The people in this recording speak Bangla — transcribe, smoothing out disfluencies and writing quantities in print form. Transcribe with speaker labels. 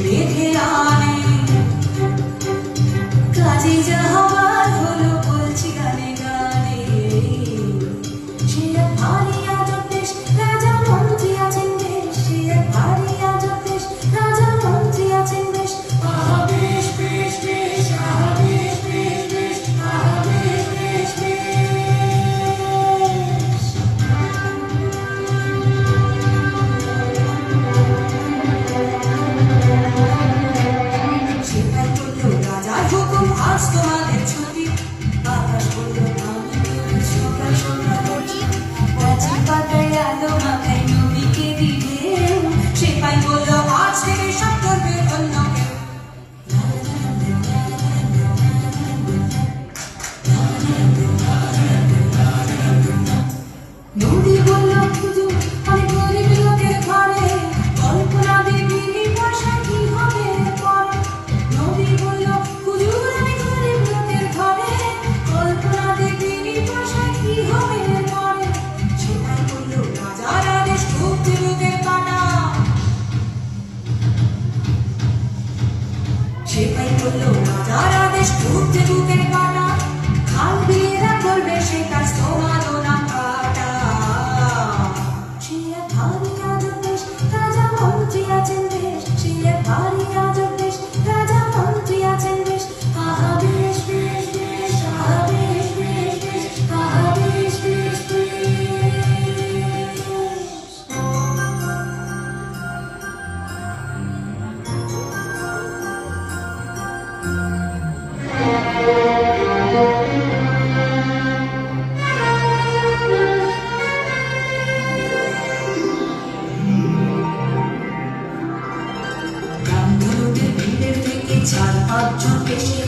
Speaker 1: বেঁধে আনে কাজে যাহবার হলো বলছি গানে গানে সে এক ভারী আজব দেশ রাজা মন্ত্রী আছেন বেশ সে এক ভারী আজব দেশ রাজা মন্ত্রী আছেন বেশ আহা বেশ বেশ বেশ আহা বেশ বেশ বেশ আহা বেশ বেশ বেশ সেটাই বলল রাজার হুকুম আজ তোমাদের ছুটি বাতাস বলল আমি তো সকাল সন্ধ্যা করছি গাছে পাতায় আলো মাথায় নদীকে দিলে সেটাই বলল আজ থেকে সব করবে অন্য কেউ নদী বলল শুধু আমি গরিব লোকের ঘরে কল্পনা দেখিনি পয়সা কি হবে পরে নদী বলল হুজুর আমি গরিব লোকের ঘরে কল্পনা দেখিনি পয়সা কি হবে পরে সেটাই বলল রাজার আদেশ খুব চিবুকের কাটা সেটাই বলল রাজার আদেশ খুব চিবুকের কাটা খাল বিয়েরা করবে সে কাজ তোমারও না কাটা সে এক ভারী আজব দেশ রাজা মন্ত্রী আছেন বেশ সে এক ভারী আজব দেশ রাজা মন্ত্রী আছেন বেশ আহা বেশ বেশ বেশ আহা বেশ বেশ বেশ আহা বেশ বেশ বেশ রামধনুদের ভিড়ের থেকে 4-5 জন এসে